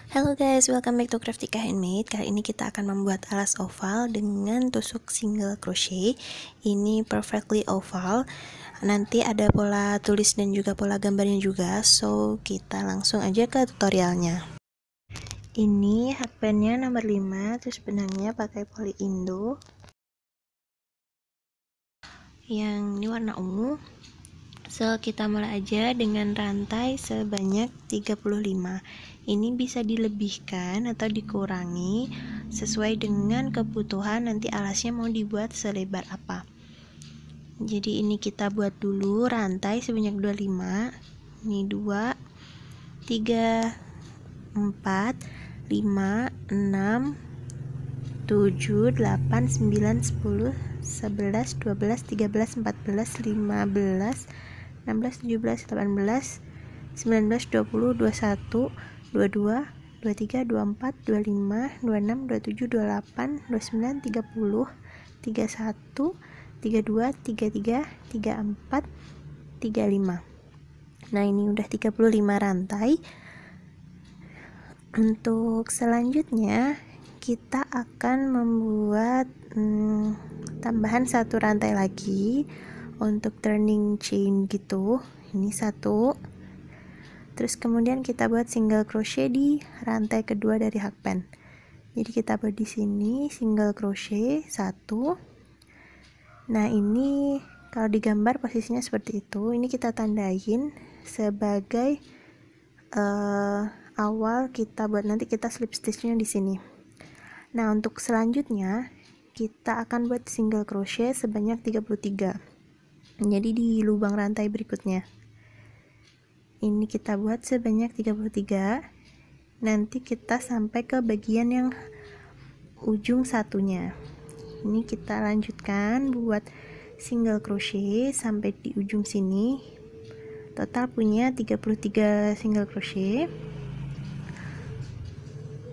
Halo guys, welcome back to Craftika Handmade. Kali ini kita akan membuat alas oval dengan tusuk single crochet. Ini perfectly oval. Nanti ada pola tulis dan juga pola gambarnya juga. So, kita langsung aja ke tutorialnya. Ini hakpennya nomor 5, terus benangnya pakai poli Indo. Yang ini warna ungu. So, kita mulai aja dengan rantai sebanyak 35. Ini bisa dilebihkan atau dikurangi sesuai dengan kebutuhan nanti alasnya mau dibuat selebar apa. Jadi ini kita buat dulu rantai sebanyak 25. Ini 2, 3, 4, 5, 6, 7, 8, 9, 10, 11, 12, 13, 14, 15, 16, 17, 18, 19, 20, 21, 22, 23, 24, 25, 26, 27, 28, 29, 30, 31, 32, 33, 34, 35. Nah, ini udah 35 rantai. Untuk selanjutnya kita akan membuat tambahan satu rantai lagi untuk turning chain gitu. Ini satu. Terus kemudian kita buat single crochet di rantai kedua dari hakpen. Jadi kita buat di sini single crochet 1. Nah, ini kalau digambar posisinya seperti itu. Ini kita tandain sebagai awal kita buat nanti kita slip stitchnya di sini. Nah, untuk selanjutnya kita akan buat single crochet sebanyak 33. Jadi di lubang rantai berikutnya. Ini kita buat sebanyak 33. Nanti kita sampai ke bagian yang ujung satunya. Ini kita lanjutkan buat single crochet sampai di ujung sini. Total punya 33 single crochet.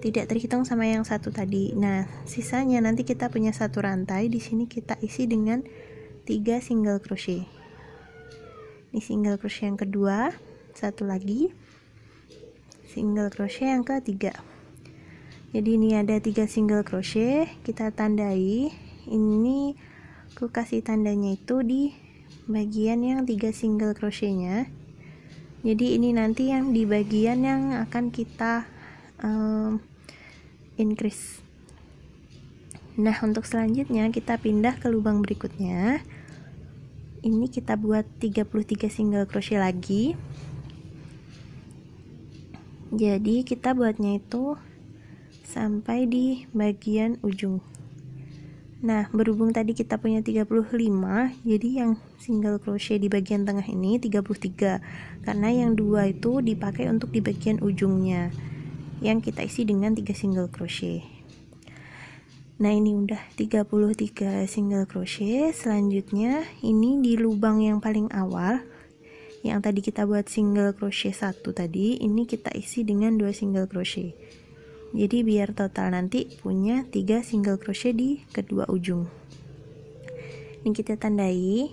Tidak terhitung sama yang satu tadi. Nah, sisanya nanti kita punya satu rantai. Di sini kita isi dengan 3 single crochet. Ini single crochet yang kedua, satu lagi single crochet yang ketiga. Jadi ini ada 3 single crochet, kita tandai. Ini aku kasih tandanya itu di bagian yang 3 single crochetnya. Jadi ini nanti yang di bagian yang akan kita increase. Nah, untuk selanjutnya kita pindah ke lubang berikutnya. Ini kita buat 33 single crochet lagi. Jadi kita buatnya itu sampai di bagian ujung. Nah, berhubung tadi kita punya 35, jadi yang single crochet di bagian tengah ini 33. Karena yang dua itu dipakai untuk di bagian ujungnya. Yang kita isi dengan 3 single crochet. Nah, ini udah 33 single crochet. Selanjutnya ini di lubang yang paling awal yang tadi kita buat single crochet 1 tadi, ini kita isi dengan 2 single crochet. Jadi biar total nanti punya 3 single crochet di kedua ujung. Ini kita tandai.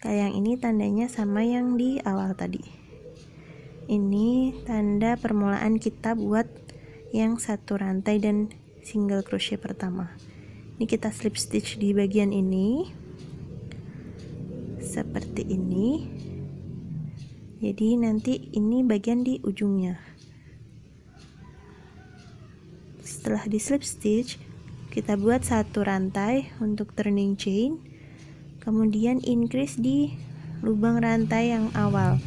Kayak yang ini tandanya sama yang di awal tadi. Ini tanda permulaan kita buat yang satu rantai dan single crochet pertama. Ini kita slip stitch di bagian ini seperti ini. Jadi nanti ini bagian di ujungnya. Setelah di slip stitch, kita buat satu rantai untuk turning chain, kemudian increase di lubang rantai yang awal.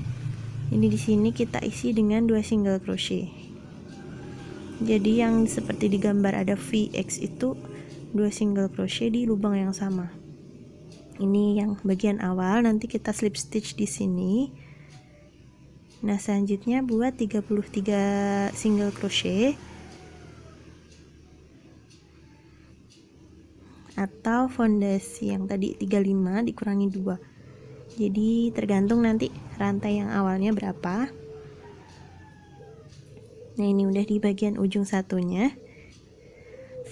Ini di sini kita isi dengan 2 single crochet. Jadi yang seperti digambar ada VX itu 2 single crochet di lubang yang sama. Ini yang bagian awal, nanti kita slip stitch di sini. Nah, selanjutnya buat 33 single crochet atau fondasi yang tadi 35 dikurangi 2. Jadi tergantung nanti rantai yang awalnya berapa. Nah, ini udah di bagian ujung satunya.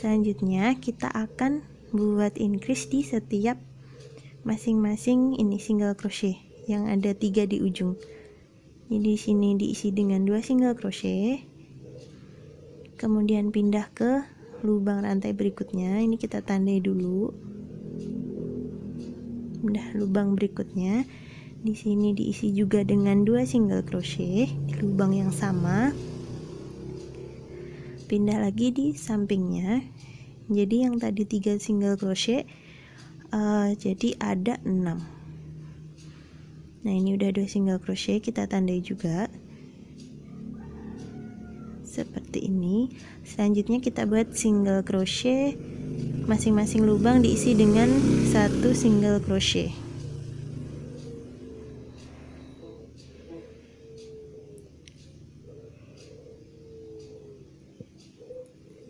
Selanjutnya kita akan buat increase di setiap masing-masing ini single crochet yang ada 3 di ujung. Jadi sini diisi dengan 2 single crochet, kemudian pindah ke lubang rantai berikutnya. Ini kita tandai dulu. Pindah lubang berikutnya. Di sini diisi juga dengan 2 single crochet di lubang yang sama. Pindah lagi di sampingnya. Jadi yang tadi 3 single crochet jadi ada 6. Nah, ini udah 2 single crochet, kita tandai juga seperti ini. Selanjutnya kita buat single crochet, masing-masing lubang diisi dengan 1 single crochet.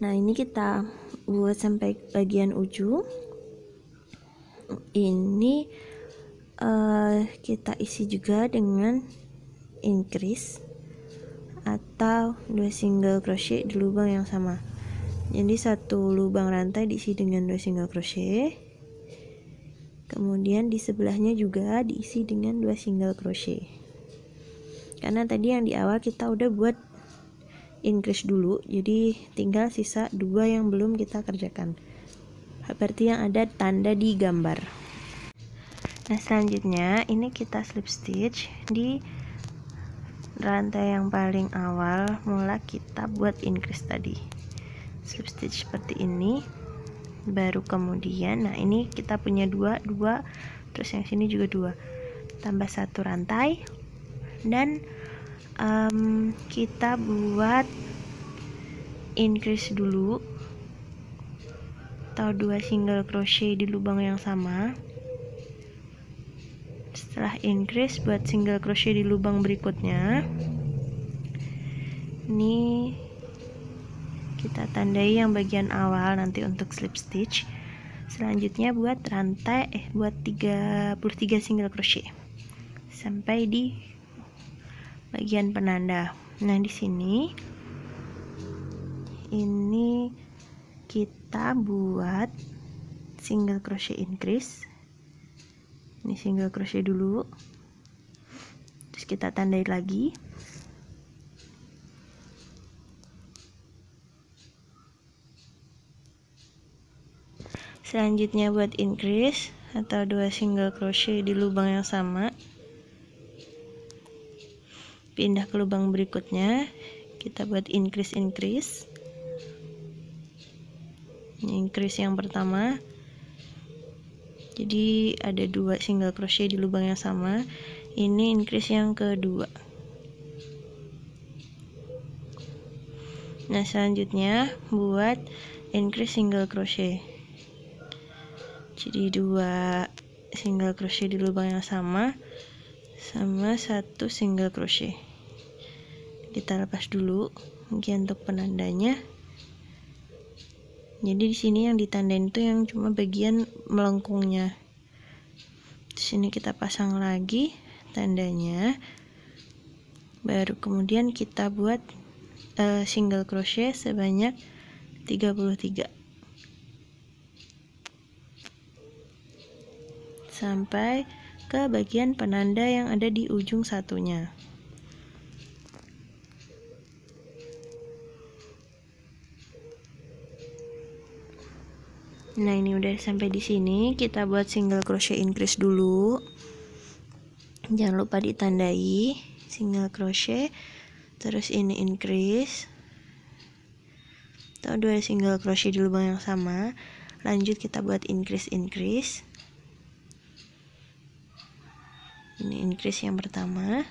Nah, ini kita buat sampai bagian ujung. Ini kita isi juga dengan increase atau 2 single crochet di lubang yang sama. Jadi satu lubang rantai diisi dengan 2 single crochet, kemudian di sebelahnya juga diisi dengan 2 single crochet. Karena tadi yang di awal kita udah buat increase dulu, jadi tinggal sisa 2 yang belum kita kerjakan, seperti yang ada tanda di gambar. Nah, selanjutnya ini kita slip stitch di rantai yang paling awal mula kita buat increase tadi. Slip stitch seperti ini. Baru kemudian, nah ini kita punya 2, terus yang sini juga 2. Tambah 1 rantai dan kita buat increase dulu atau 2 single crochet di lubang yang sama. Setelah increase, buat single crochet di lubang berikutnya. Ini kita tandai yang bagian awal nanti untuk slip stitch. Selanjutnya buat rantai buat 33 single crochet sampai di bagian penanda. Nah, di sini ini kita buat single crochet increase. Ini single crochet dulu, terus kita tandai lagi. Selanjutnya buat increase atau 2 single crochet di lubang yang sama. Pindah ke lubang berikutnya, kita buat increase. Ini increase yang pertama. Jadi ada 2 single crochet di lubang yang sama. Ini increase yang kedua. Nah, selanjutnya buat increase single crochet. Jadi 2 single crochet di lubang yang sama 1 single crochet. Kita lepas dulu mungkin untuk penandanya. Jadi di sini yang ditandain itu yang cuma bagian melengkungnya. Di sini kita pasang lagi tandanya. Baru kemudian kita buat single crochet sebanyak 33. Sampai ke bagian penanda yang ada di ujung satunya. Nah, ini udah sampai di sini. Kita buat single crochet increase dulu. Jangan lupa ditandai single crochet, terus ini increase atau 2 single crochet di lubang yang sama. Lanjut kita buat increase. Ini increase yang pertama,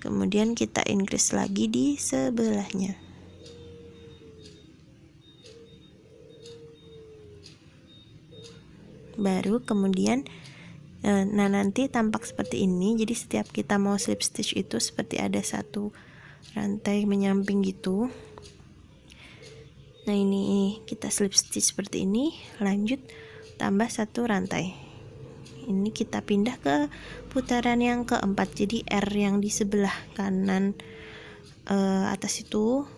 kemudian kita increase lagi di sebelahnya. Baru kemudian nah nanti tampak seperti ini. Jadi setiap kita mau slip stitch itu seperti ada 1 rantai menyamping gitu. Nah, ini kita slip stitch seperti ini, lanjut tambah 1 rantai. Ini kita pindah ke putaran yang keempat. Jadi R yang di sebelah kanan atas itu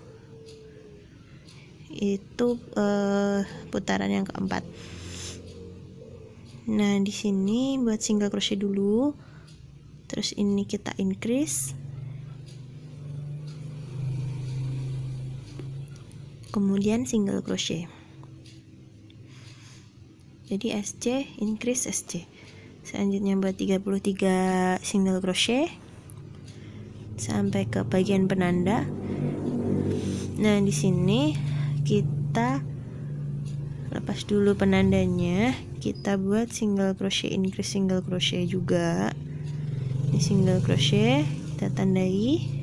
putaran yang keempat. Nah, di sini buat single crochet dulu, terus ini kita increase, kemudian single crochet. Jadi SC increase SC. Selanjutnya buat 33 single crochet sampai ke bagian penanda. Nah, di sini kita lepas dulu penandanya, kita buat single crochet increase single crochet juga. Ini single crochet kita tandai.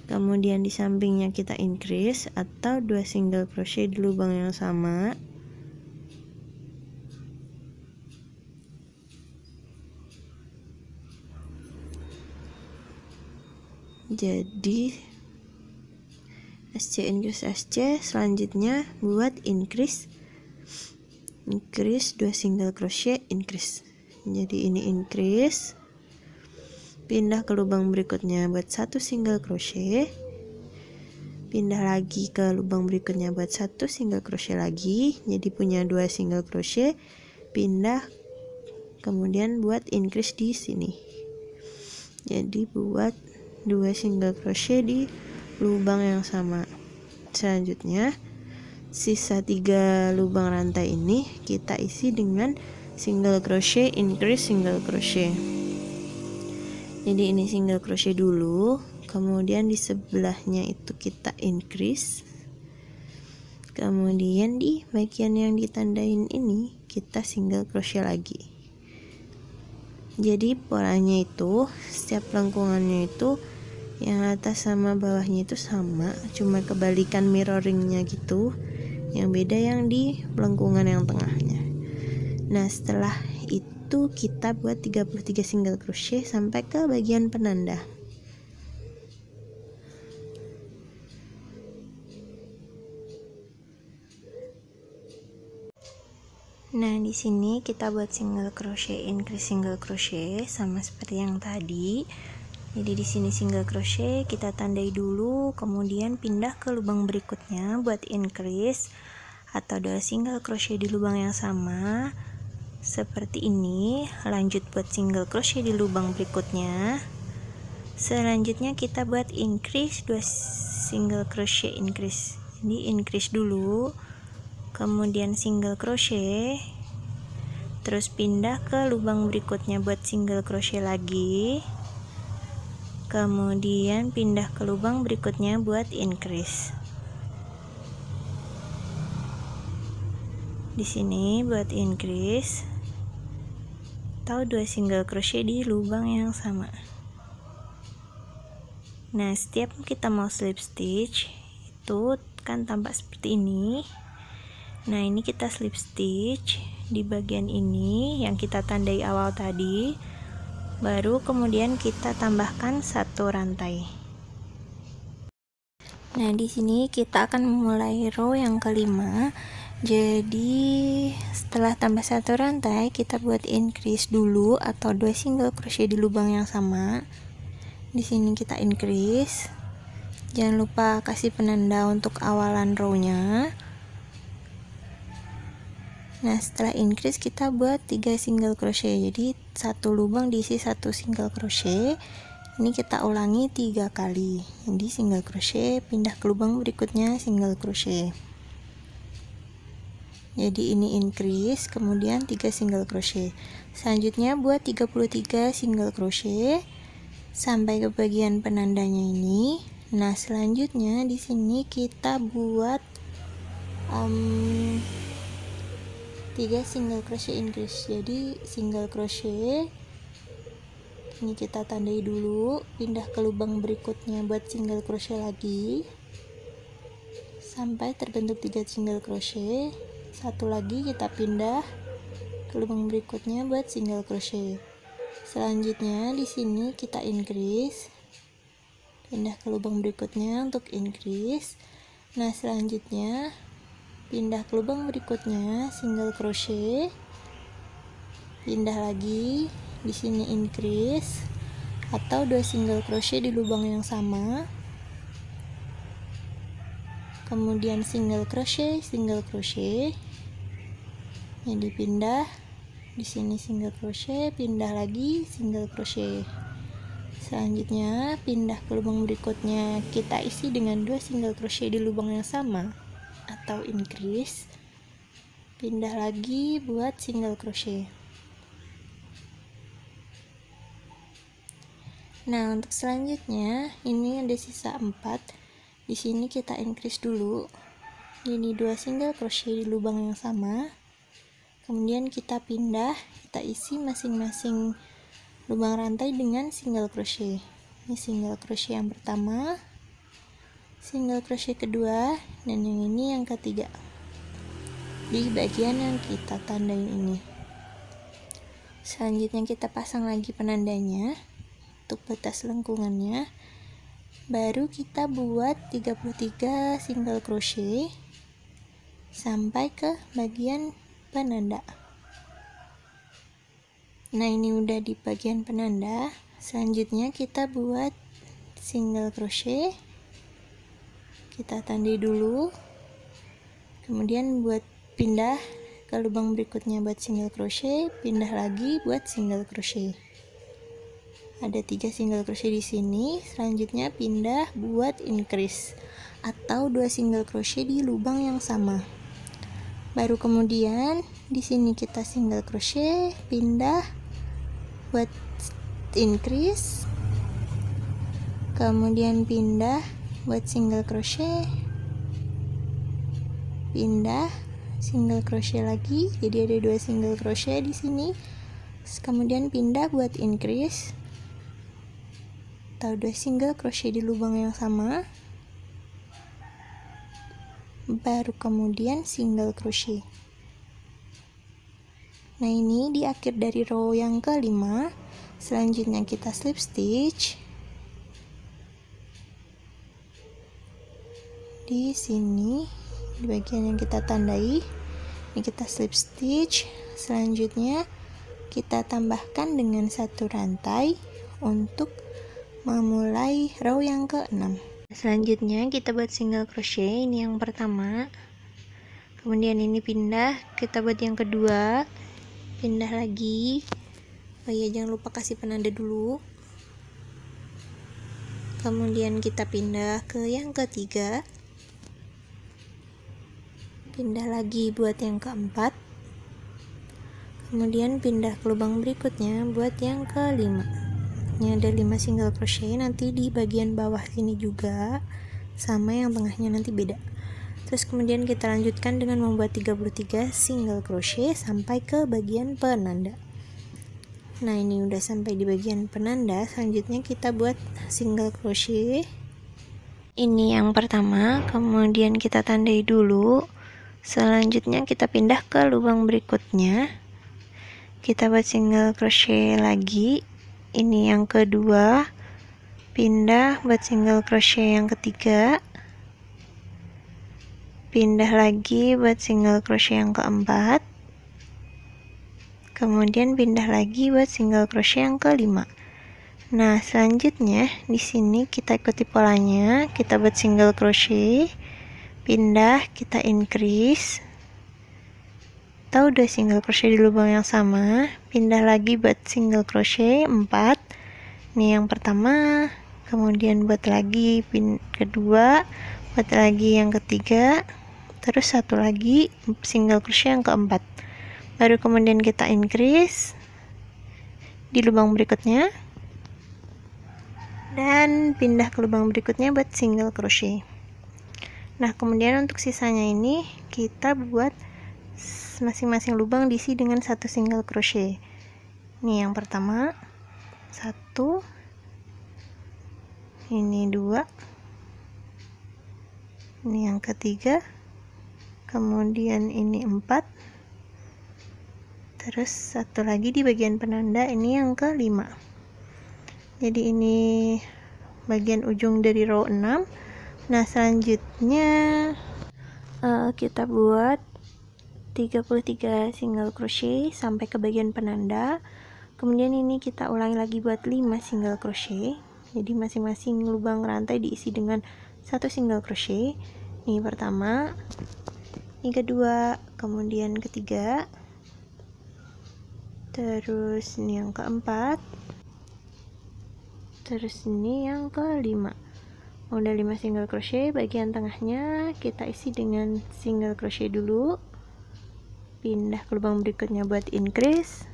Kemudian di sampingnya kita increase atau 2 single crochet di lubang yang sama. Jadi SC increase SC, selanjutnya buat increase 2 single crochet increase. Jadi ini increase, pindah ke lubang berikutnya buat 1 single crochet, pindah lagi ke lubang berikutnya buat 1 single crochet lagi, jadi punya 2 single crochet, pindah, kemudian buat increase di sini. Jadi buat 2 single crochet di lubang yang sama. Selanjutnya sisa 3 lubang rantai ini kita isi dengan single crochet increase single crochet. Jadi ini single crochet dulu, kemudian di sebelahnya itu kita increase, kemudian di bagian yang ditandain ini kita single crochet lagi. Jadi polanya itu setiap lengkungannya itu yang atas sama bawahnya itu sama, cuma kebalikan mirroringnya gitu. Yang beda yang di lengkungan yang tengahnya. Nah, setelah itu kita buat 33 single crochet sampai ke bagian penanda. Nah, di sini kita buat single crochet increase single crochet sama seperti yang tadi. Jadi di sini single crochet kita tandai dulu, kemudian pindah ke lubang berikutnya buat increase atau 2 single crochet di lubang yang sama seperti ini. Lanjut buat single crochet di lubang berikutnya. Selanjutnya kita buat increase 2 single crochet increase. Jadi increase dulu, kemudian single crochet, terus pindah ke lubang berikutnya buat single crochet lagi, kemudian pindah ke lubang berikutnya buat increase. Di sini buat increase atau 2 single crochet di lubang yang sama. Nah, setiap kita mau slip stitch itu kan tampak seperti ini. Nah, ini kita slip stitch di bagian ini yang kita tandai awal tadi, baru kemudian kita tambahkan 1 rantai. Nah, di sini kita akan memulai row yang kelima. Jadi setelah tambah 1 rantai, kita buat increase dulu atau 2 single crochet di lubang yang sama. Di sini kita increase. Jangan lupa kasih penanda untuk awalan row-nya. Nah, setelah increase kita buat 3 single crochet. Jadi 1 lubang diisi 1 single crochet. Ini kita ulangi 3 kali. Jadi single crochet, pindah ke lubang berikutnya single crochet. Jadi ini increase, kemudian 3 single crochet. Selanjutnya buat 33 single crochet sampai ke bagian penandanya ini. Nah, selanjutnya di sini kita buat 3 single crochet increase. Jadi single crochet ini kita tandai dulu, pindah ke lubang berikutnya buat single crochet lagi sampai terbentuk 3 single crochet. 1 lagi kita pindah ke lubang berikutnya buat single crochet. Selanjutnya di sini kita increase, pindah ke lubang berikutnya untuk increase. Nah, selanjutnya pindah ke lubang berikutnya single crochet, pindah lagi, di sini increase atau 2 single crochet di lubang yang sama, kemudian single crochet, jadi pindah, di sini single crochet, pindah lagi single crochet. Selanjutnya pindah ke lubang berikutnya, kita isi dengan 2 single crochet di lubang yang sama atau increase. Pindah lagi buat single crochet. Nah, untuk selanjutnya ini ada sisa 4. Di sini kita increase dulu. Jadi 2 single crochet di lubang yang sama. Kemudian kita pindah, kita isi masing-masing lubang rantai dengan single crochet. Ini single crochet yang pertama, single crochet kedua, dan yang ini yang ketiga di bagian yang kita tandain ini. Selanjutnya kita pasang lagi penandanya untuk batas lengkungannya. Baru kita buat 33 single crochet sampai ke bagian penanda. Nah, ini udah di bagian penanda. Selanjutnya kita buat single crochet, kita tandai dulu, kemudian buat pindah ke lubang berikutnya buat single crochet, pindah lagi buat single crochet. Ada 3 single crochet di sini. Selanjutnya pindah buat increase atau 2 single crochet di lubang yang sama. Baru kemudian di sini kita single crochet, pindah buat increase, kemudian pindah buat single crochet, pindah single crochet lagi, jadi ada 2 single crochet di sini. Kemudian pindah buat increase atau 2 single crochet di lubang yang sama, baru kemudian single crochet. Nah, ini di akhir dari row yang kelima. Selanjutnya kita slip stitch di sini di bagian yang kita tandai. Ini kita slip stitch. Selanjutnya kita tambahkan dengan 1 rantai untuk memulai row yang ke-6. Selanjutnya kita buat single crochet, ini yang pertama. Kemudian ini pindah, kita buat yang kedua. Pindah lagi. Oh iya, jangan lupa kasih penanda dulu. Kemudian kita pindah ke yang ketiga. Pindah lagi buat yang keempat. Kemudian pindah ke lubang berikutnya buat yang kelima. Ini ada 5 single crochet, nanti di bagian bawah sini juga sama, yang tengahnya nanti beda. Terus kemudian kita lanjutkan dengan membuat 33 single crochet sampai ke bagian penanda. Nah, ini udah sampai di bagian penanda. Selanjutnya kita buat single crochet. Ini yang pertama, kemudian kita tandai dulu. Selanjutnya kita pindah ke lubang berikutnya. Kita buat single crochet lagi. Ini yang kedua. Pindah buat single crochet yang ketiga. Pindah lagi buat single crochet yang keempat, kemudian pindah lagi buat single crochet yang kelima. Nah, selanjutnya di sini kita ikuti polanya, kita buat single crochet, pindah, kita increase atau 2 single crochet di lubang yang sama, pindah lagi buat single crochet 4. Ini yang pertama, kemudian buat lagi kedua, buat lagi yang ketiga, terus 1 lagi single crochet yang keempat. Baru kemudian kita increase di lubang berikutnya dan pindah ke lubang berikutnya buat single crochet. Nah, kemudian untuk sisanya ini kita buat masing-masing lubang diisi dengan 1 single crochet. Ini yang pertama 1, ini 2, ini yang ketiga, kemudian ini 4, terus 1 lagi di bagian penanda, ini yang kelima. Jadi ini bagian ujung dari row 6. Nah, selanjutnya kita buat 33 single crochet sampai ke bagian penanda. Kemudian ini kita ulangi lagi buat 5 single crochet. Jadi masing-masing lubang rantai diisi dengan 1 single crochet. Ini pertama, ini kedua, kemudian ketiga, terus ini yang keempat, terus ini yang kelima. Udah 5 single crochet, bagian tengahnya kita isi dengan single crochet dulu, pindah ke lubang berikutnya buat increase,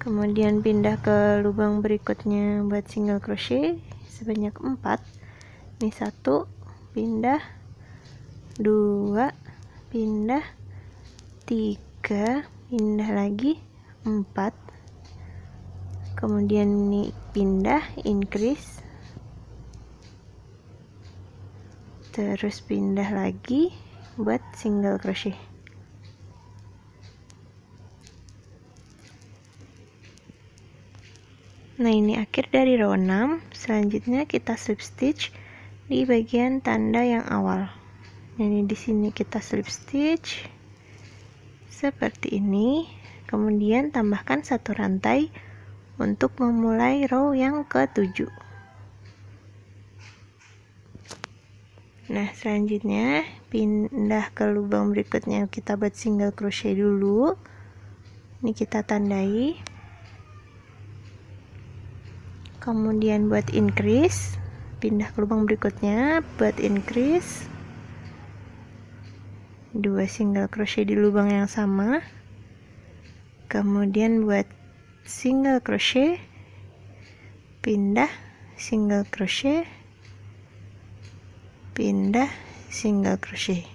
kemudian pindah ke lubang berikutnya buat single crochet sebanyak 4. Ini 1, pindah, 2, pindah, 3, pindah lagi, 4, kemudian ini pindah, increase, terus pindah lagi buat single crochet. Nah, ini akhir dari row 6. Selanjutnya kita slip stitch di bagian tanda yang awal. Jadi di sini kita slip stitch seperti ini, kemudian tambahkan 1 rantai untuk memulai row yang ke-7. Nah, selanjutnya pindah ke lubang berikutnya, kita buat single crochet dulu. Ini kita tandai. Kemudian buat increase, pindah ke lubang berikutnya buat increase, 2 single crochet di lubang yang sama, kemudian buat single crochet, pindah, single crochet, pindah, single crochet.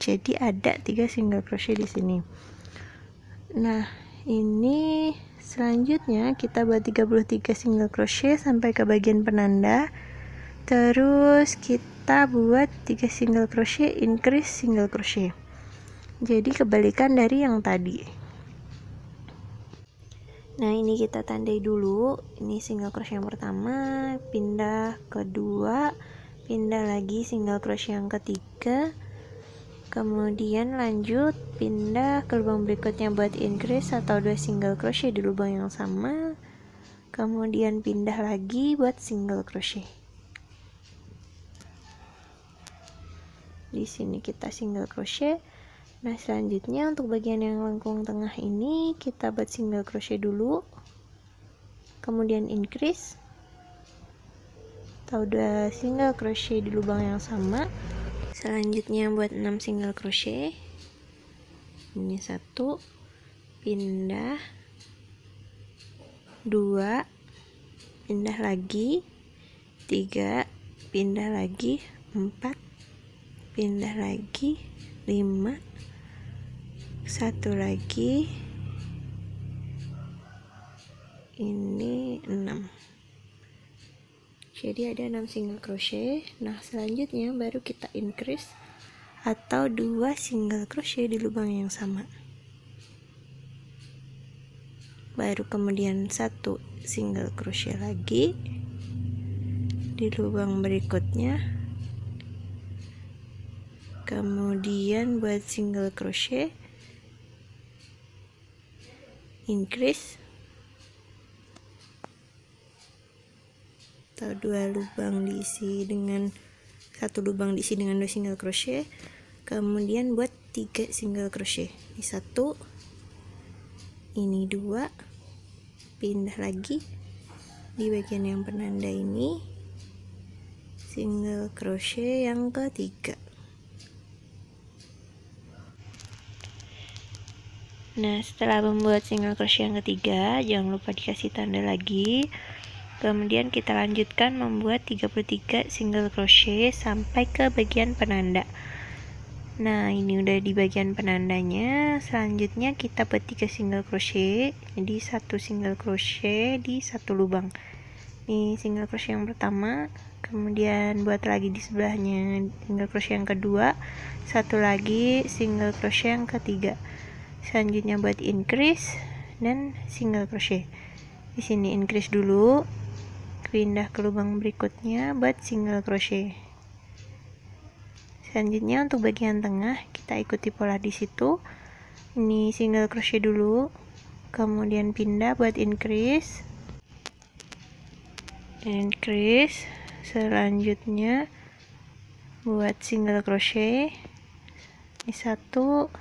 Jadi ada 3 single crochet di sini. Nah, ini selanjutnya kita buat 33 single crochet sampai ke bagian penanda, terus kita buat 3 single crochet, increase, single crochet. Jadi kebalikan dari yang tadi. Nah, ini kita tandai dulu. Ini single crochet yang pertama, pindah kedua, pindah lagi single crochet yang ketiga, kemudian lanjut pindah ke lubang berikutnya buat increase atau 2 single crochet di lubang yang sama, kemudian pindah lagi buat single crochet. Di sini kita single crochet. Nah, selanjutnya untuk bagian yang lengkung tengah ini kita buat single crochet dulu, kemudian increase atau 2 single crochet di lubang yang sama. Selanjutnya buat 6 single crochet. Ini 1, pindah, 2, pindah lagi, 3, pindah lagi, 4, pindah lagi, 5, 1 lagi, ini 6. Jadi ada 6 single crochet. Nah, selanjutnya baru kita increase atau 2 single crochet di lubang yang sama, baru kemudian 1 single crochet lagi di lubang berikutnya, kemudian buat single crochet, increase atau 2 lubang diisi dengan 1 lubang diisi dengan 2 single crochet, kemudian buat 3 single crochet. Ini 1, ini 2, pindah lagi di bagian yang penanda ini, single crochet yang ketiga. Nah, setelah membuat single crochet yang ketiga, jangan lupa dikasih tanda lagi. Kemudian kita lanjutkan membuat 33 single crochet sampai ke bagian penanda. Nah, ini udah di bagian penandanya. Selanjutnya kita buat 3 single crochet. Jadi 1 single crochet di 1 lubang. Ini single crochet yang pertama, kemudian buat lagi di sebelahnya single crochet yang kedua, 1 lagi single crochet yang ketiga. Selanjutnya buat increase dan single crochet. Di sini increase dulu, pindah ke lubang berikutnya buat single crochet. Selanjutnya untuk bagian tengah kita ikuti pola di situ. Ini single crochet dulu, kemudian pindah buat increase, selanjutnya buat single crochet. Ini 1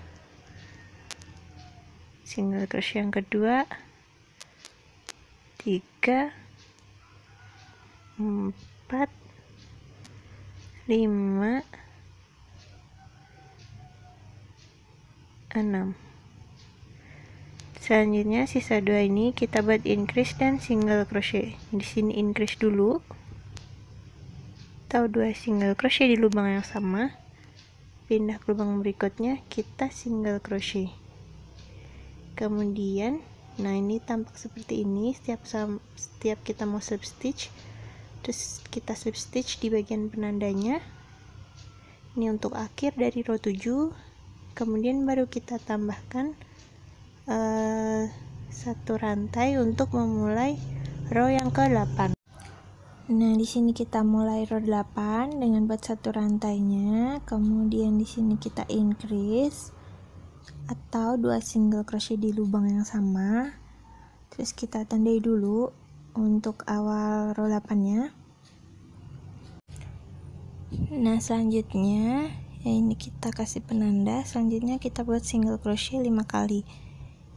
single crochet yang kedua, 3, 4, 5, 6. Selanjutnya sisa 2 ini kita buat increase dan single crochet. Di sini increase dulu atau 2 single crochet di lubang yang sama, pindah ke lubang berikutnya, kita single crochet. Kemudian nah ini tampak seperti ini setiap kita mau slip stitch, terus kita slip stitch di bagian penandanya. Ini untuk akhir dari row 7. Kemudian baru kita tambahkan satu rantai untuk memulai row yang ke-8. Nah, di sini kita mulai row 8 dengan buat satu rantainya. Kemudian di sini kita increase atau 2 single crochet di lubang yang sama. Terus kita tandai dulu untuk awal row 8-nya. Nah, selanjutnya ini kita kasih penanda. Selanjutnya kita buat single crochet 5 kali.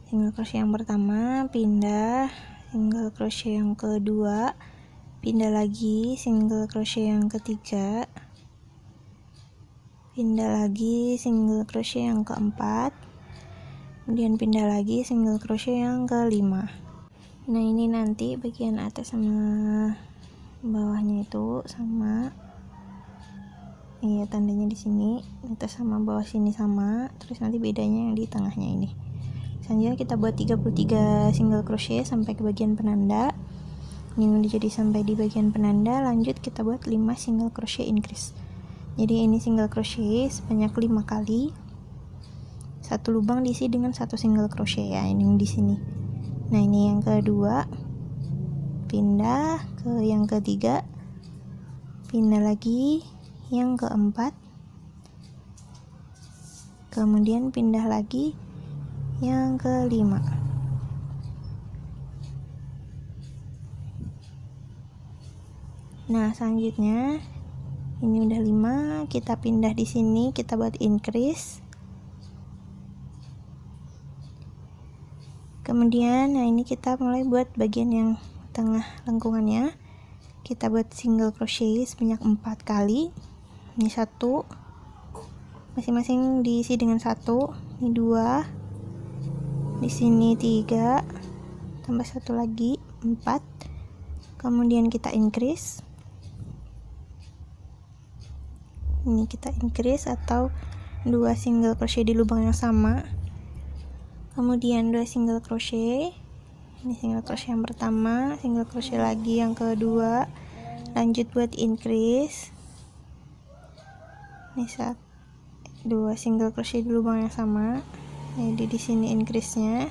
Single crochet yang pertama, pindah, single crochet yang kedua, pindah lagi, single crochet yang ketiga, pindah lagi, single crochet yang keempat, kemudian pindah lagi, single crochet yang kelima. Nah, ini nanti bagian atas sama bawahnya itu sama, iya tandanya di sini, atas sama bawah sini sama, terus nanti bedanya yang di tengahnya ini. Selanjutnya kita buat 33 single crochet sampai ke bagian penanda. Ini udah jadi sampai di bagian penanda. Lanjut kita buat 5 single crochet increase. Jadi ini single crochet sebanyak 5 kali. Satu lubang diisi dengan satu single crochet ya, ini di sini. Nah, ini yang kedua. Pindah ke yang ketiga. Pindah lagi yang keempat. Kemudian pindah lagi yang kelima. Nah, selanjutnya ini udah 5, kita pindah di sini, kita buat increase. Kemudian nah ini kita mulai buat bagian yang tengah lengkungannya. Kita buat single crochet sebanyak 4 kali. Ini 1, masing-masing diisi dengan 1, ini 2, di sini 3, tambah 1 lagi 4. Kemudian kita increase. Ini kita increase atau 2 single crochet di lubang yang sama. Kemudian 2 single crochet. Ini single crochet yang pertama, single crochet lagi yang kedua. Lanjut buat increase. Ini 2 single crochet di lubang yang sama. Jadi di sini increase-nya.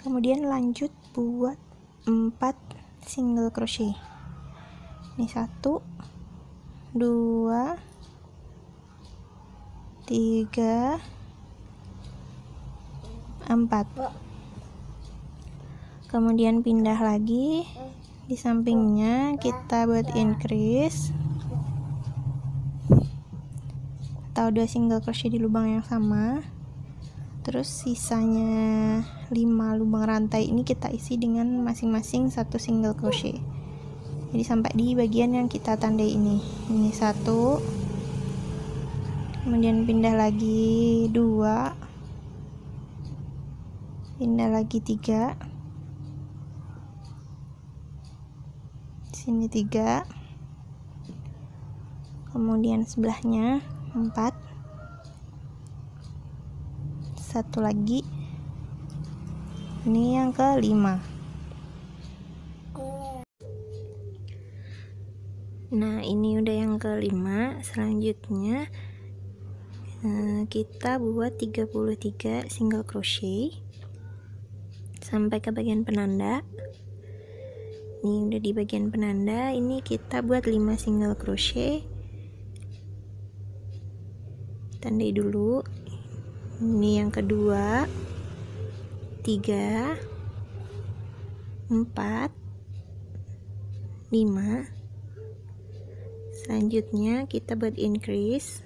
Kemudian lanjut buat 4 single crochet. Ini 1, 2, 3, 4. Kemudian pindah lagi di sampingnya, kita buat increase atau 2 single crochet di lubang yang sama. Terus sisanya 5 lubang rantai ini kita isi dengan masing-masing 1 single crochet. Jadi sampai di bagian yang kita tandai ini. Ini 1. Kemudian pindah lagi 2. Pindah lagi 3. Sini 3. Kemudian sebelahnya 4. 1 lagi. Ini yang kelima. Nah, ini udah yang kelima. Selanjutnya kita buat 33 single crochet sampai ke bagian penanda. Ini udah di bagian penanda. Ini kita buat 5 single crochet. Tandai dulu. Ini yang kedua, 3, 4, 5. Selanjutnya kita buat increase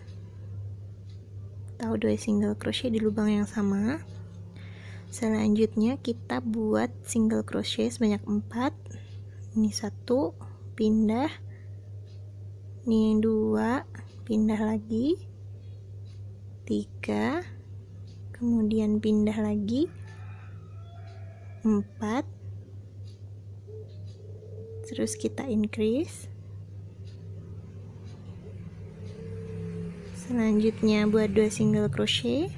atau 2 single crochet di lubang yang sama. Selanjutnya kita buat single crochet sebanyak 4. Ini 1, pindah. Ini 2, pindah lagi. 3, kemudian pindah lagi. 4, terus kita increase. Selanjutnya buat 2 single crochet.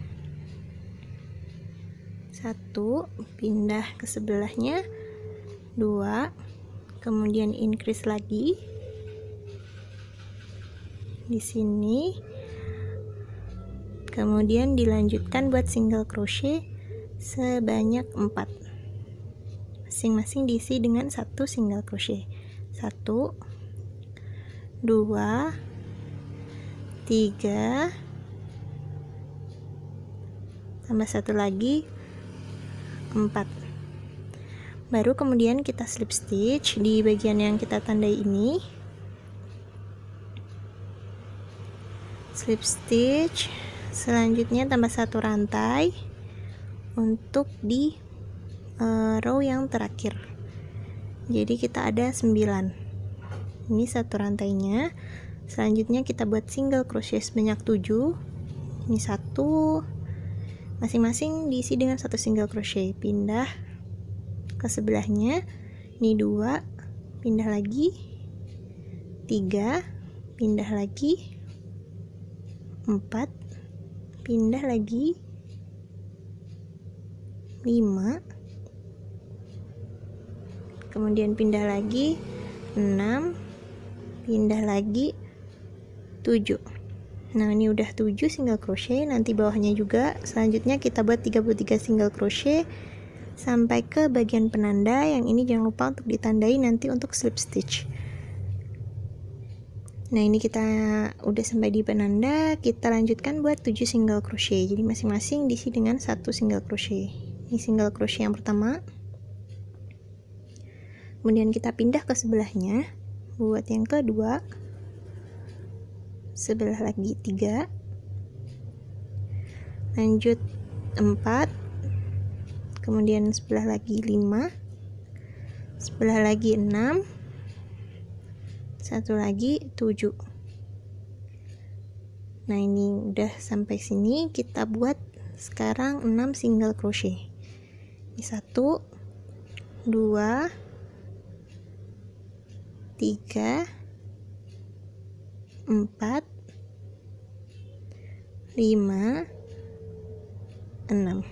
1, pindah ke sebelahnya. 2, kemudian increase lagi di sini. Kemudian dilanjutkan buat single crochet sebanyak 4. Masing-masing diisi dengan 1 single crochet. 1, 2, 3, tambah 1 lagi, 4. Baru kemudian kita slip stitch di bagian yang kita tandai ini. Slip stitch, selanjutnya tambah 1 rantai untuk di row yang terakhir. Jadi kita ada 9. Ini 1 rantainya. Selanjutnya kita buat single crochet sebanyak 7. Ini 1, masing-masing diisi dengan 1 single crochet. Pindah ke sebelahnya. Ini 2, pindah lagi. 3, pindah lagi. 4, pindah lagi. 5, kemudian pindah lagi. 6, pindah lagi. 7. Nah, ini udah 7 single crochet. Nanti bawahnya juga. Selanjutnya kita buat 33 single crochet sampai ke bagian penanda. Yang ini jangan lupa untuk ditandai nanti untuk slip stitch. Nah, ini kita udah sampai di penanda. Kita lanjutkan buat 7 single crochet. Jadi masing-masing diisi dengan 1 single crochet. Ini single crochet yang pertama. Kemudian kita pindah ke sebelahnya buat yang kedua. Sebelah lagi 3, lanjut 4, kemudian sebelah lagi 5, sebelah lagi 6, satu lagi 7. Nah, ini udah sampai sini. Kita buat sekarang 6 single crochet. Ini 1, 2, 3, 4, 5, 6.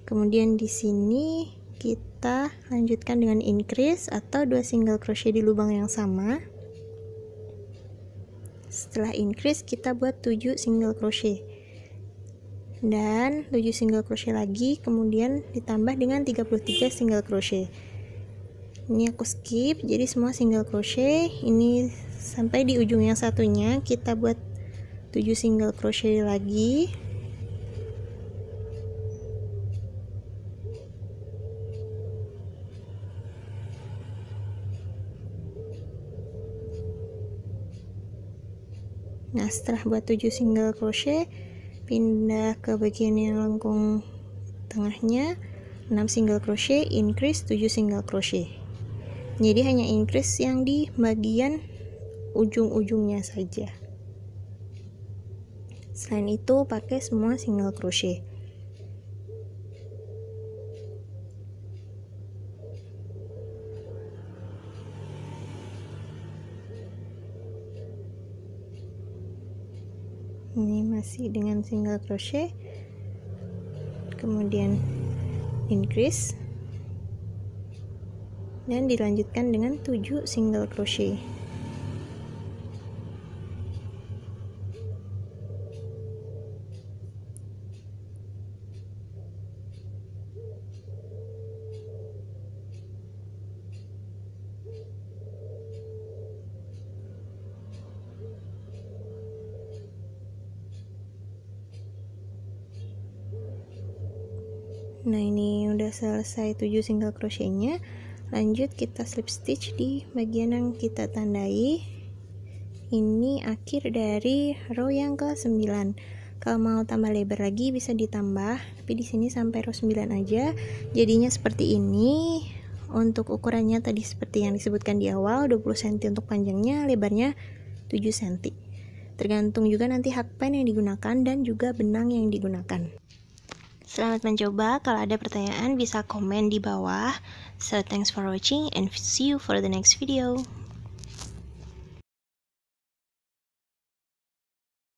Kemudian di sini kita lanjutkan dengan increase atau 2 single crochet di lubang yang sama. Setelah increase kita buat 7 single crochet. Dan 7 single crochet lagi, kemudian ditambah dengan 33 single crochet. Ini aku skip, jadi semua single crochet. Ini sampai di ujung yang satunya kita buat 7 single crochet lagi. Nah, setelah buat 7 single crochet, pindah ke bagian yang lengkung tengahnya, 6 single crochet, increase 7 single crochet. Jadi hanya increase yang di bagian ujung-ujungnya saja. Selain itu pakai semua single crochet. Ini masih dengan single crochet, kemudian increase, dan dilanjutkan dengan 7 single crochet. Nah, ini udah selesai 7 single crochetnya. Lanjut kita slip stitch di bagian yang kita tandai. Ini akhir dari row yang ke-9. Kalau mau tambah lebar lagi bisa ditambah, tapi di sini sampai row 9 aja. Jadinya seperti ini. Untuk ukurannya tadi seperti yang disebutkan di awal, 20 cm untuk panjangnya, lebarnya 7 cm. Tergantung juga nanti hakpan yang digunakan dan juga benang yang digunakan. Selamat mencoba. Kalau ada pertanyaan bisa komen di bawah. So thanks for watching and see you for the next video.